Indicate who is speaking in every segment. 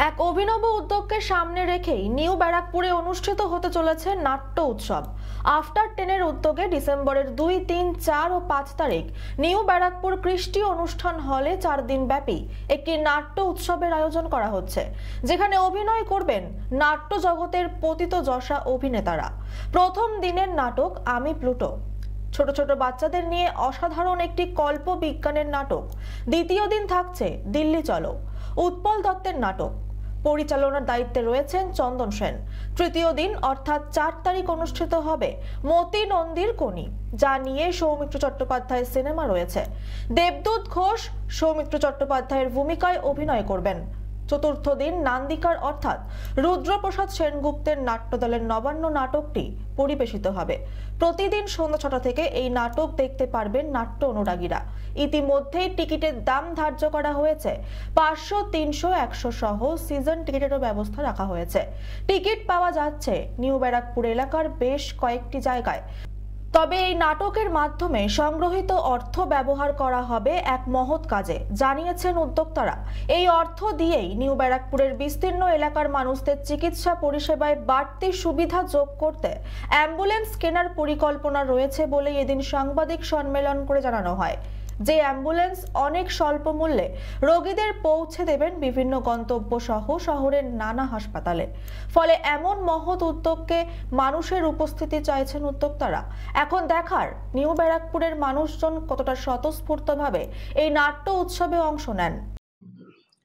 Speaker 1: এক অভিনব উদ্যোগকে সামনে রেখেই নিউ ব্যারাকপুরে অনুষ্ঠিত হতে চলেছে নাট্য উৎসব। আফটার 10-এর উদ্যোগে ডিসেম্বরের 2, 3, 4 ও 5 তারিখ নিউ ব্যারাকপুর কৃষ্টি অনুষ্ঠান হলে 4 দিন ব্যাপী একটি নাট্য উৎসবের আয়োজন করা হচ্ছে, যেখানে অভিনয় করবেন নাট্য জগতের পতিতযশা অভিনেতারা। প্রথম দিনের নাটক আমি প্লুটো, ছোট ছোট বাচ্চাদের নিয়ে অসাধারণ একটি কল্প বিজ্ঞানের নাটক। দ্বিতীয় দিন থাকছে দিল্লি চলো, উৎপল দত্তের নাটক, পরিচালনার দায়িত্বে রয়েছেন চন্দন সেন। তৃতীয় দিন অর্থাৎ 4 তারিখ অনুষ্ঠিত হবে মতি নন্দীর কোনি, যা নিয়ে সৌমিত্র চট্টোপাধ্যায়ের সিনেমা রয়েছে। দেবদূত ঘোষ সৌমিত্র চট্টোপাধ্যায়ের ভূমিকায় অভিনয় করবেন। চতুর্থ দিন নান্দিকার অর্থাৎ রুদ্রপ্রসাদ সেনগুপ্তের নাট্যদলের নবান্ন নাটকটি পরিবেশিত হবে। প্রতিদিন সন্ধ্যা 6টা থেকে এই নাটক দেখতে পারবেন নাট্য অনুরাগীরা। ইতিমধ্যেই টিকিটের দাম ধার্য করা হয়েছে 500, 300, 100 সহ সিজন টিকিটেরও ব্যবস্থা রাখা হয়েছে। টিকিট পাওয়া যাচ্ছে নিউ ব্যারাকপুর এলাকার বেশ কয়েকটি জায়গায়। তবে এই নাটকের মাধ্যমে সংগ্রহিত অর্থ ব্যবহার করা হবে এক মহৎ কাজে, জানিয়েছেন উদ্যোক্তারা। এই অর্থ দিয়েই নিউ ব্যারাকপুরের বিস্তীর্ণ এলাকার মানুষদের চিকিৎসা পরিষেবায় বাড়তি সুবিধা যোগ করতে অ্যাম্বুলেন্স কেনার পরিকল্পনা রয়েছে বলে এদিন সাংবাদিক সম্মেলন করে জানানো হয়। যে অ্যাম্বুলেন্স অনেক স্বল্প মূল্যে রোগীদের পৌঁছে দেবেন বিভিন্ন গন্তব্য সহ শহরের নানা হাসপাতালে। ফলে এমন মহৎ উদ্যোগকে মানুষের উপস্থিতি চাইছেন উদ্যোক্তারা। এখন দেখার নিউ ব্যারাকপুরের মানুষজন কতটা স্বতঃস্ফূর্তভাবে এই নাট্য উৎসবে অংশ নেন।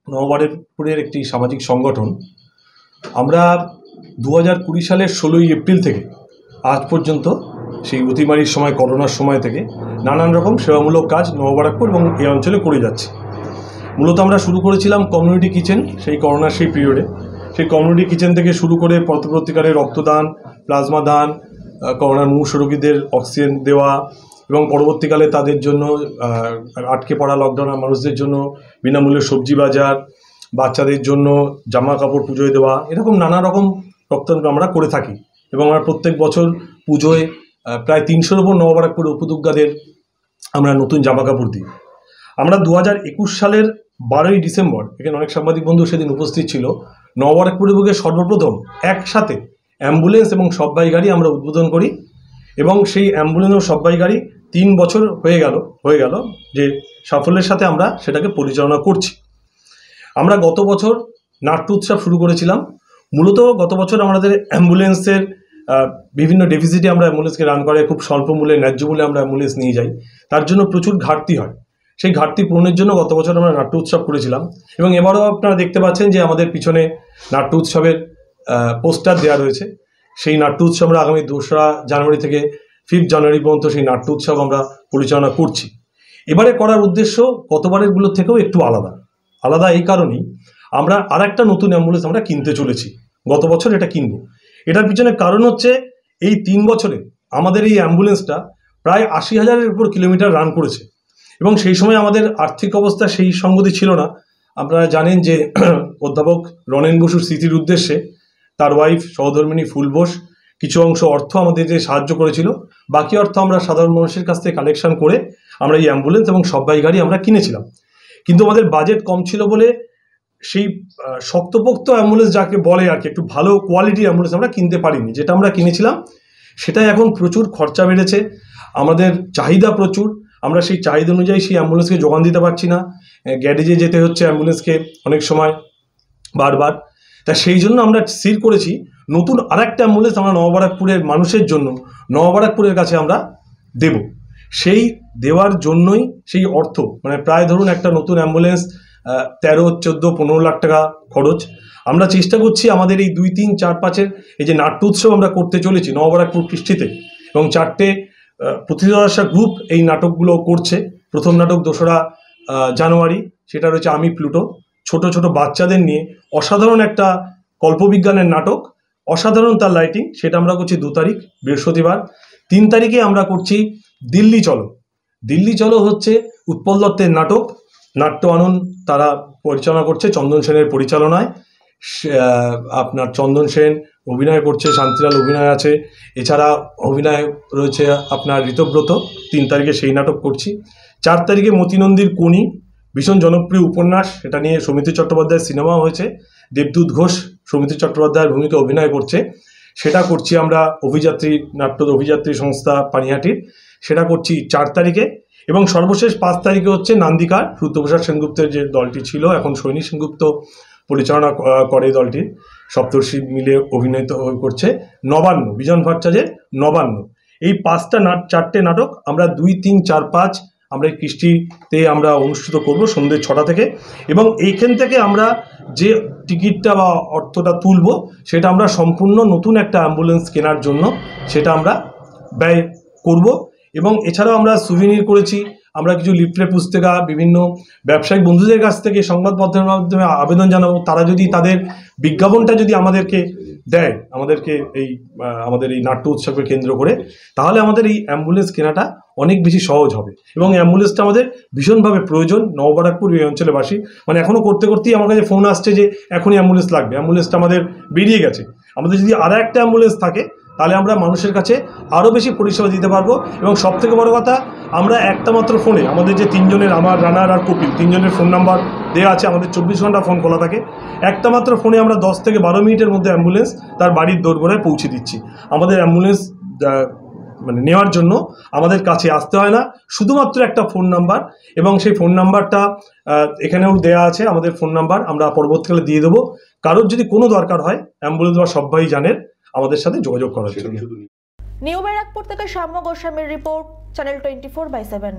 Speaker 2: নববারপুরের একটি সামাজিক সংগঠন। আমরা 2020 সালের 16ই এপ্রিল থেকে আজ পর্যন্ত, সেই অতিমারির সময়, করোনার সময় থেকে নানান রকম সেবামূলক কাজ নববারকপুর এবং এই অঞ্চলে করে যাচ্ছি। মূলত আমরা শুরু করেছিলাম কমিউনিটি কিচেন, সেই করোনার সেই পিরিয়ডে। সেই কমিউনিটি কিচেন থেকে শুরু করে পরবর্তীকালে রক্তদান, প্লাজমা দান, করোনার মুমূর্ষ রোগীদের অক্সিজেন দেওয়া এবং পরবর্তীকালে তাদের জন্য আটকে পড়া লকডাউনের মানুষদের জন্য বিনামূল্যে সবজি বাজার, বাচ্চাদের জন্য জামা কাপড় পুজোয় দেওয়া, এরকম নানা রকম রক্তদান আমরা করে থাকি। এবং আমরা প্রত্যেক বছর পুজোয় প্রায় 300-এর উপর নববারকপুর উপযোগ্যদের আমরা নতুন জামা কাপড় দিই। আমরা 2021 সালের 12ই ডিসেম্বর, এখানে অনেক সাংবাদিক বন্ধু সেদিন উপস্থিত ছিল, নববারকপুরের বুকে সর্বপ্রথম একসাথে অ্যাম্বুলেন্স এবং সববাই গাড়ি আমরা উদ্বোধন করি। এবং সেই অ্যাম্বুলেন্স ও সববাই গাড়ি 3 বছর হয়ে গেল যে সাফল্যের সাথে আমরা সেটাকে পরিচালনা করছি। আমরা গত বছর নাট্য উৎসব শুরু করেছিলাম। মূলত গত বছর আমাদের অ্যাম্বুলেন্সের বিভিন্ন ডেফিসিটে আমরা অ্যাম্বুলেন্সকে রান করে খুব স্বল্প মূল্যে, ন্যায্য মূল্যে আমরা অ্যাম্বুলেন্স নিয়ে যাই। তার জন্য প্রচুর ঘাটতি হয়। সেই ঘাটতি পূরণের জন্য গত বছর আমরা নাট্য উৎসব করেছিলাম। এবং এবারও আপনারা দেখতে পাচ্ছেন যে আমাদের পিছনে নাট্য উৎসবের পোস্টার দেওয়া রয়েছে। সেই নাট্য উৎসব আমরা আগামী 2রা জানুয়ারি থেকে 5 জানুয়ারি পর্যন্ত সেই নাট্য উৎসব আমরা পরিচালনা করছি। এবারে করার উদ্দেশ্য গতবারেরগুলোর থেকেও একটু আলাদা এই কারণেই আমরা আরেকটা নতুন অ্যাম্বুলেন্স আমরা কিনতে চলেছি। গত বছর এটা কিনবো। এটার পিছনে কারণ হচ্ছে এই 3 বছরে আমাদের এই অ্যাম্বুলেন্সটা প্রায় 80,000-এর উপর কিলোমিটার রান করেছে এবং সেই সময় আমাদের আর্থিক অবস্থা সেই সঙ্গতি ছিল না। আপনারা জানেন যে অধ্যাপক রনেন বসুর স্মৃতির উদ্দেশ্যে তার ওয়াইফ সহধর্মিণী ফুল বোস কিছু অংশ অর্থ আমাদের যে সাহায্য করেছিল, বাকি অর্থ আমরা সাধারণ মানুষের কাছ থেকে কালেকশন করে আমরা এই অ্যাম্বুলেন্স এবং সববাই গাড়ি আমরা কিনেছিলাম। কিন্তু আমাদের বাজেট কম ছিল বলে সেই শক্তপোক্ত অ্যাম্বুলেন্স যাকে বলে আর কি, একটু ভালো কোয়ালিটির অ্যাম্বুলেন্স আমরা কিনতে পারিনি। যেটা আমরা কিনেছিলাম সেটাই এখন প্রচুর খরচা বেড়েছে, আমাদের চাহিদা প্রচুর। আমরা সেই চাহিদা অনুযায়ী সেই অ্যাম্বুলেন্সকে যোগান দিতে পারছি না। গ্যারেজে যেতে হচ্ছে অ্যাম্বুলেন্সকে অনেক সময় বারবার। তা সেই জন্য আমরা স্থির করেছি নতুন আরেকটা অ্যাম্বুলেন্স আমরা নববারকপুরের মানুষের জন্য নববারকপুরের কাছে আমরা দেব। সেই দেওয়ার জন্যই সেই অর্থ, মানে প্রায় ধরুন একটা নতুন অ্যাম্বুলেন্স 13, 14, 15 লাখ টাকা খরচ। আমরা চেষ্টা করছি আমাদের এই 2, 3, 4, 5-এর এই যে নাট্য উৎসব আমরা করতে চলেছি নববারকপুর কৃষ্টিতে, এবং 4টে পতিতযশা গ্রুপ এই নাটকগুলো করছে। প্রথম নাটক 2রা জানুয়ারি, সেটা রয়েছে আমি প্লুটো, ছোট ছোট বাচ্চাদের নিয়ে অসাধারণ একটা কল্পবিজ্ঞানের নাটক, অসাধারণ তার লাইটিং। সেটা আমরা করছি 2 তারিখ বৃহস্পতিবার। 3 তারিখে আমরা করছি দিল্লি চলো। দিল্লি চলো হচ্ছে উৎপল দত্তের নাটক, নাট্য আনন্দ তারা পরিচালনা করছে চন্দন সেনের পরিচালনায়। আপনার চন্দন সেন অভিনয় করছে, শান্তিলাল অভিনয় আছে, এছাড়া অভিনয় রয়েছে আপনার ঋতব্রত। 3 তারিখে সেই নাটক করছি। 4 তারিখে মতি নন্দীর কোনি, ভীষণ জনপ্রিয় উপন্যাস, এটা নিয়ে সৌমিত্র চট্টোপাধ্যায়ের সিনেমা হয়েছে। দেবদূত ঘোষ সৌমিত্র চট্টোপাধ্যায়ের ভূমিকা অভিনয় করছে, সেটা করছি আমরা অভিযাত্রী নাট্য অভিযাত্রী সংস্থা পানিহাটির, সেটা করছি 4 তারিখে। এবং সর্বশেষ 5 তারিখে হচ্ছে নান্দিকার রুদ্রপ্রসাদ সেনগুপ্তের যে দলটি ছিল, এখন সৈনিক সেনগুপ্ত পরিচালনা করে দলটির, সপ্তর্ষি মিলে অভিনয় করছে নবান্ন, বিজন ভট্টাচার্যের নবান্ন। এই 4টে নাটক আমরা 2, 3, 4, 5 আমরা এই কৃষ্টিতে আমরা অনুষ্ঠিত করব সন্ধ্যে 6টা থেকে। এবং এইখান থেকে আমরা যে টিকিটটা বা অর্থটা তুলব সেটা আমরা সম্পূর্ণ নতুন একটা অ্যাম্বুলেন্স কেনার জন্য সেটা আমরা ব্যয় করব। এবং এছাড়াও আমরা সুভিনির করেছি, আমরা কিছু লিফলেট পুস্তিকা বিভিন্ন ব্যবসায়িক বন্ধুদের কাছ থেকে সংবাদ মাধ্যমের মাধ্যমে আবেদন জানাবো, তারা যদি তাদের বিজ্ঞাপনটা যদি আমাদেরকে দেয়, আমাদের এই নাট্য উৎসবকে কেন্দ্র করে, তাহলে আমাদের এই অ্যাম্বুলেন্স কেনাটা অনেক বেশি সহজ হবে। এবং অ্যাম্বুলেন্সটা আমাদের ভীষণভাবে প্রয়োজন নববারাকপুর এই অঞ্চলের বাসী। মানে এখনও করতেই আমার কাছে ফোন আসছে যে এখনই অ্যাম্বুলেন্স লাগবে, অ্যাম্বুলেন্সটা আমাদের বেরিয়ে গেছে। আমাদের যদি আর একটা অ্যাম্বুলেন্স থাকে তাহলে আমরা মানুষের কাছে আরও বেশি পরিষেবা দিতে পারবো। এবং সবথেকে বড় কথা, আমরা একটা মাত্র ফোনে আমাদের যে 3 জনের, আমার, রানার আর কপিল 3 জনের ফোন নাম্বার দেওয়া আছে, আমাদের 24 ঘন্টা ফোন খোলা থাকে। একটা মাত্র ফোনে আমরা 10 থেকে 12 মিনিটের মধ্যে অ্যাম্বুলেন্স তার বাড়ির দোরগোড়ায় পৌঁছে দিচ্ছি। আমাদের অ্যাম্বুলেন্স নেওয়ার জন্য আমাদের কাছে আসতে হয় না, শুধুমাত্র একটা ফোন নাম্বার, এবং সেই ফোন নাম্বারটা এখানেও দেওয়া আছে আমাদের ফোন নাম্বার, আমরা পরবর্তীকালে দিয়ে দেবো। কারোর যদি কোনো দরকার হয় অ্যাম্বুলেন্স বা সব ভাই জানেন আমাদের সাথে যোগাযোগ করার জন্য।
Speaker 1: নিউ ব্যারাকপুর থেকে সাম্য গোস্বামীর রিপোর্ট, চ্যানেল 24/7।